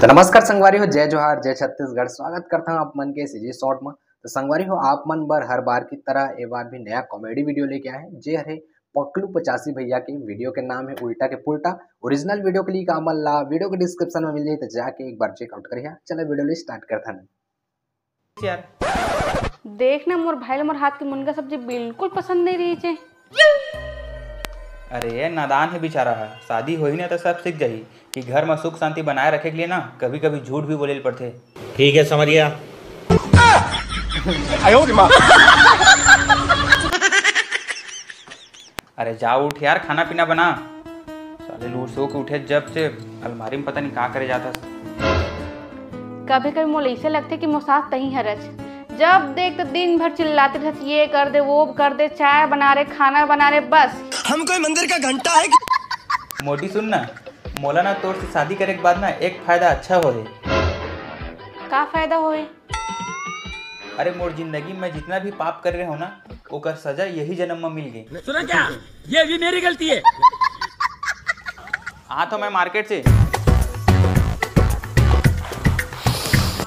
तो नमस्कार संगवारी हो, जय जोहार, जय छत्तीसगढ़। स्वागत करता हूँ आप मन के सीजी शॉर्ट में। तो संगवारी हो, आप मन बर हर बार की तरह एक बार भी नया कॉमेडी वीडियो लेके आए हैं। जे हरे पकलू 85 भैया की वीडियो के नाम है उल्टा के पुल्टा। ओरिजिनल वीडियो के लिए का अमल ला वीडियो के डिस्क्रिप्शन में मिल जाए, तो जाके एक बार चेकआउट करिए। चलो वीडियो स्टार्ट करता है। देखना मोर भाई मोर हाथ की मुनगा सब्जी बिल्कुल पसंद नहीं रही छे। अरे नादान है बेचारा है, शादी हो ही ना तो सब सीख जाही कि घर में सुख शांति बनाए रखे के लिए ना कभी कभी झूठ भी बोले पड़ते। ठीक है समझिया। अरे जाओ उठ यार, खाना पीना बना। साले लूट सो के उठे जब से अलमारी में पता नहीं कहाँ करे जाता। कभी कभी मोल ऐसे लगते कि मोर सास तही हरच, जब देख तो दिन भर चिल्लाते रहते, ये कर दे वो कर दे, चाय बना रहे खाना बना रहे, बस हम कोई मंदिर का घंटा है। मोटी सुन ना, मोला ना तोर से शादी करे के बाद ना एक फायदा अच्छा हो है। का फायदा होए? अरे मोर जिंदगी में जितना भी पाप कर रहे हो ना, ओकर सजा यही जन्म में मिल गई। सुना क्या? ये भी मेरी गलती है। हाँ तो मैं मार्केट से।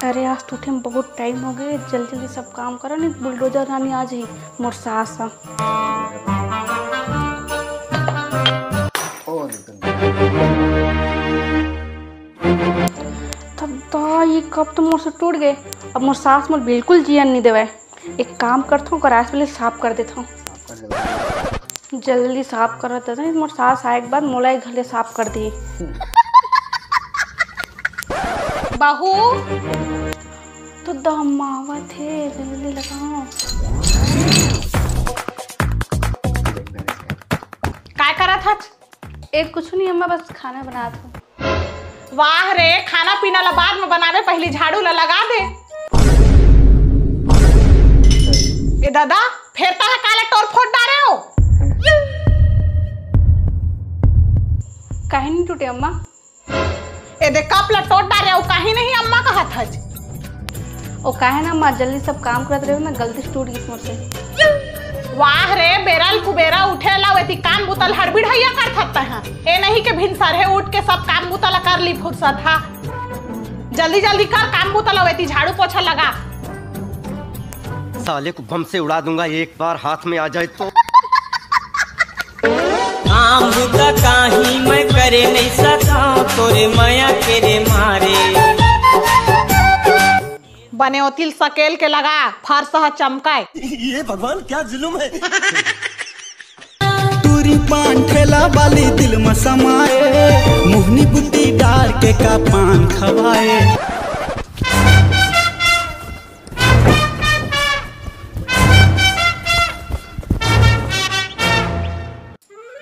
अरे आज तो उठे में बहुत टाइम हो गए, जल्दी जल्दी सब काम करो, नहीं बुलडोजर रानी आ जाए मोर सास। तब तो ये कब तो मोर से टूट गए। अब मोर सास मोर बिल्कुल जियन नहीं देवे। एक काम करता हूँ, गैस पहले साफ कर देता हूँ। जल्दी साफ कर देता हूँ, मोर सास आए के बाद मोला एक घले साफ कर दी। बहू तो दमावत है, जल्दी लगाओ। काय करा था? एक कुछ नहीं अम्मा, बस खाना बना था। वाह रे, खाना पीना ला बाद में बनावे, पहले झाड़ू ला लगा दे। ए दादा फेरता है काला टोर फोड़ डारे हो। काहे नहीं टूटे अम्मा? ए दे कप ला टोट डारे हो, काहे नहीं अम्मा कहा था। ओ काहे ना अम्मा, जल्दी सब काम करते रहो ना, गलती से टूट गई मुझसे। वाह रे, बेरल कुबेरा उठे ला वेती काम बुतल हड़बिड़ैया कर सकता है। ए नहीं के भिनसर है उठ के सब काम बुतल कर ली फुर्सत था। जल्दी जल्दी कर काम बुतल वेती, झाड़ू पोछा लगा। साले को बम से उड़ा दूंगा एक बार हाथ में आ जाए तो। काम बुता काही मैं करे नहीं सका, तोरे माया के रे मारे। बने ओतिल सकेल के लगा, फर्श चमकाए। ये भगवान क्या जुल्म है। टूरी पान ठेला वाली दिल में समाए, मोहनी बुद्धि डाल के का पान खवाए।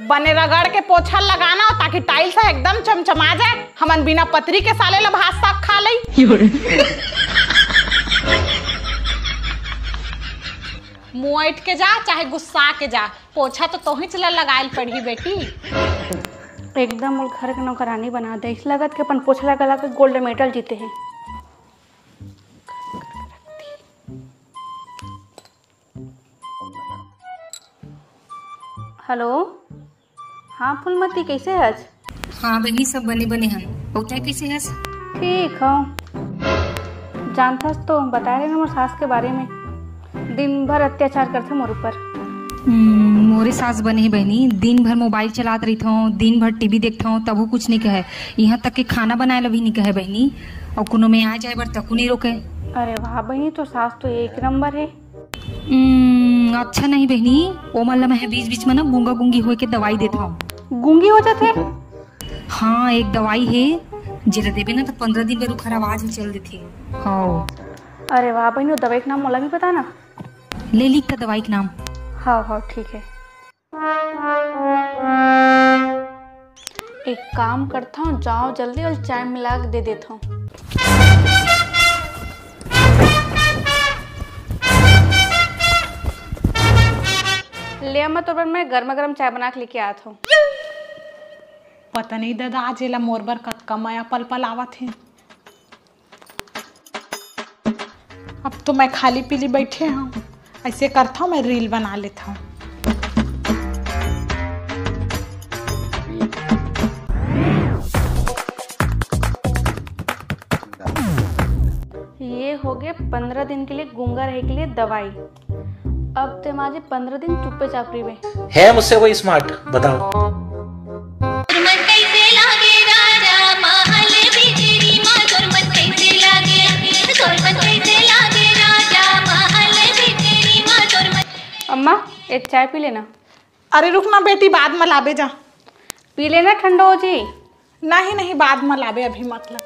बने रगड़ के पोछा लगाना ताकि टाइल्स एकदम चमचमा जाए। हमन बिना पतरी के साले ला भात साग खा लई। मुँह के जा चाहे गुस्सा के जा, पोछा तो तोही चला लगायल पड़ी बेटी। एकदम और घर के नौकरानी बना दे, इस लगत के अपन पोछला गला के गोल्ड मेडल जीते हैं। हेलो, हाँ फूलमती, कैसे है? हाँ बहनी, सब बने बने हैं। बहुते कैसे है? ठीक हो। जानता तो बता रहे ना मोर सास के बारे में, दिन भर अत्याचार करते मोर ऊपर। मोरे सास बने बहनी, दिन भर मोबाइल चलात रही हूँ, दिन भर टीवी देखता हूँ, तब वो कुछ नहीं कहे। यहाँ तक कि खाना बनाए ला भी नहीं कहे बहनी, और कोनो में आ जाए बर तक नहीं रोके। अरे वाह बहनी, तो सास तो एक नंबर है। अच्छा नहीं बहनी, ओ मतलब मैं बीच बीच में ना गूंगा गूंगी हो के दवाई देता हूँ। गूंगी हो जाते? हाँ, एक दवाई है जिला देवे ना तो 15 दिन में रुखर आवाज ही चल देती है। हाँ। अरे वाह बहनी, दवाई का नाम मोला भी पता ना। ले लिख का दवाई का नाम। हाँ हाँ ठीक है। एक काम करता हूँ, जाओ जल्दी और चाय मिला के दे देता हूँ। ले मैं तो मैं गर्मा गर्म चाय बना के लेके आया था। पता नहीं दादा आज एला मोर बर कतका माया पल पल आवत है। अब तो मैं खाली पीली बैठे हूँ, ऐसे करता हूँ मैं रील बना लेता हूँ। ये हो गए 15 दिन के लिए गूंगा रहे के लिए दवाई। अब ते माजे 15 दिन चुप्पे चापरी में है मुझसे कोई स्मार्ट, बताओ। अम्मा एक चाय पी लेना। अरे रुक ना बेटी, बाद में लाबे जा। पी लेना, ठंडा हो जी। नहीं नहीं, बाद में लाबे, अभी मतलब।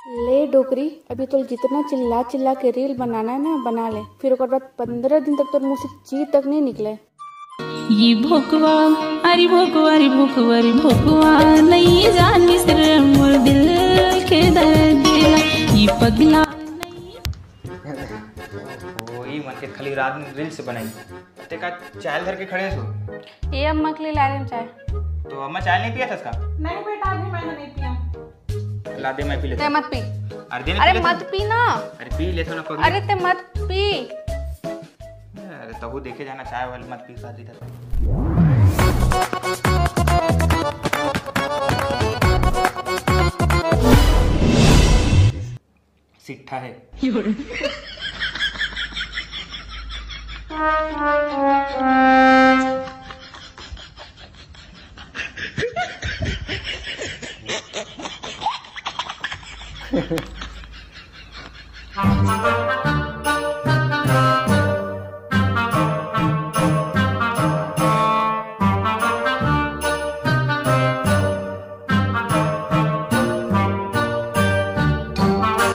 ले डोकरी, अभी तो जितना चिल्ला चिल्ला के रील बनाना है ना बना ले, फिर उसके बाद 15 दिन तक तो मुंह से चीज तक नहीं निकले। ये भोकवा अरे भोकवा अरे भोकवा अरे भोकवा नहीं जानी सिर मोर दिल के दर्द ये पगला वही मन के खाली रात में रील्स बनाई ते का चाय धर के खड़े सो। ये अम्मा के लिए ला रहे हैं चाय। तो अम्मा चाय नहीं पिया था इसका? नहीं बेटा, अभी मैंने नहीं पिया। ला दे, मैं पी लेता ते मत पी। अरे मत पी ना। अरे पी ले तो ना पगली। अरे ते मत पी। अरे तबू देखे जाना, चाय वाली मत पी शादी था। सिट्ठा है।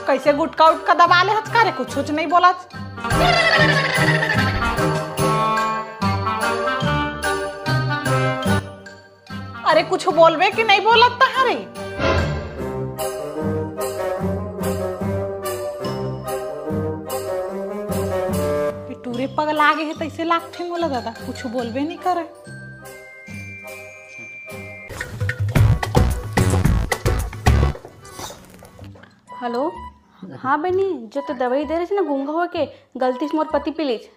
कैसे गुटका उटका दबा ले हचका रे, कुछ नहीं बोला। अरे कुछ बोलबे कि नहीं बोलत तहारे? टूरे पगल आगे है तैसे लागथे मोला दादा, कुछ बोलबे नहीं करे। हेलो, हाँ बहनी, जो तो दवाई दे रही थी ना गूंगा हो के, गलती से मोर पति पी लीज।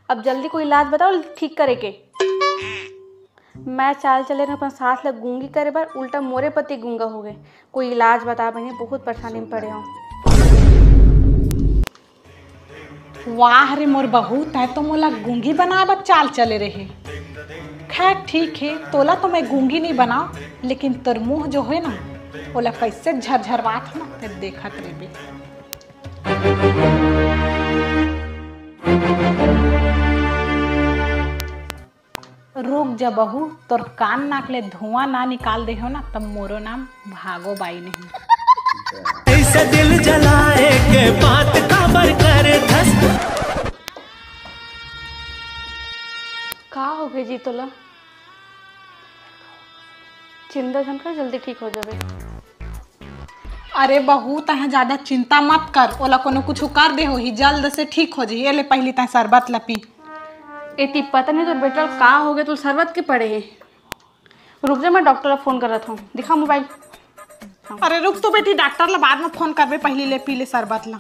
अब जल्दी कोई इलाज बताओ ठीक करे के। मैं चाल चले रहे अपन साथ लग गूंगी करे बार, उल्टा मोरे पति गूंगा हो गए। कोई इलाज बता बहनी, बहुत परेशानी में पड़े हो। वाह रे मोर बहू, तय तो मोला गूंगी बनावत चाल चले रहे। खैर ठीक है, तोला तो मैं गूंगी नहीं बनाओ, लेकिन तोर मुँह जो है ना ओला कैसे झरझरवात है ना, फिर देखत रेबे। रुक जा बहू, तोर कान नाक ले धुआं ना निकाल दे हो ना, तब मोरो नाम भागो बाई नहीं। ऐसे दिल जलाए के बात काबर करे धस। का हो गई जी तोला? चिंता झनकर जल्दी ठीक हो जावे। अरे बहू, तह ज्यादा चिंता मत कर, ओला कोनो कुछ कर दे हो ही, जल्द से ठीक हो जाइए। ले पहली तह शरबत ला पी। इतनी पता नहीं तो बेटा का हो गया, तो शरबत के पड़े है। रुक जा, मैं डॉक्टर ला फोन कर रहा था। दिखा मोबाइल। हाँ। अरे रुक तो बेटी, डॉक्टर ला बाद में फोन करबे, पहली ले पी ले शरबत ला।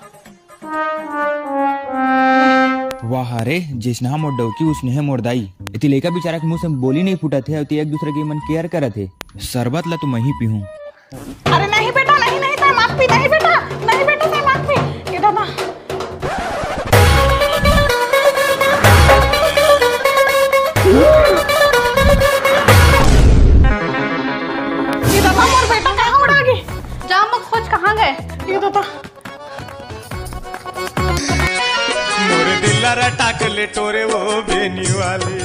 वाह रे, जिसने मोर डौकी उसने है मोर दाई। इति लेका बेचारा के मुंह से बोली नहीं फूटा थे, और एक दूसरे की मन केयर करा थे। शरबत ला तो मैं ही पीहूं। अरे नहीं बेटा, नहीं नहीं, तय मत पी। नहीं बेटा, नहीं बेटा, तय मत पी। ये दादा मोर बेटा कहाँ उड़ा गए? जा मत खोज, कहाँ गए? ये दादा मोरे दिल रटाक ले टोरे वो बेनी वाले,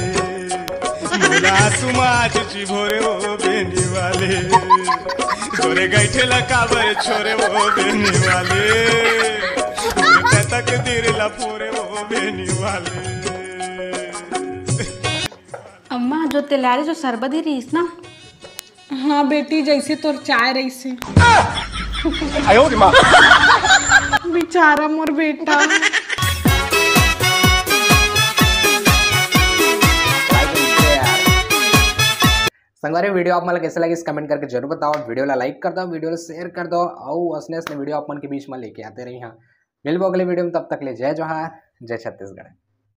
मोला सुमाज चिभोरे वो बेनी वाले, तोरे गैठे लकाबर छोरे वो बेनी वाले, तक दिर लफोरे वो बेनी वाले। अम्मा, जो तिलारी जो शरबत दे रही ना? हाँ बेटी, जैसे तोर चाय रही से। बेचारा मोर बेटा। संगवारी वीडियो आप मन कैसे लगी इस कमेंट करके जरूर बताओ। वीडियो ला लाइक कर दो, वीडियो ला शेयर कर दो, और असने वीडियो आप मन के बीच में लेके आते रही। हाँ, मिलबो अगले वीडियो में, तब तक ले जय जोहार, जय छत्तीसगढ़।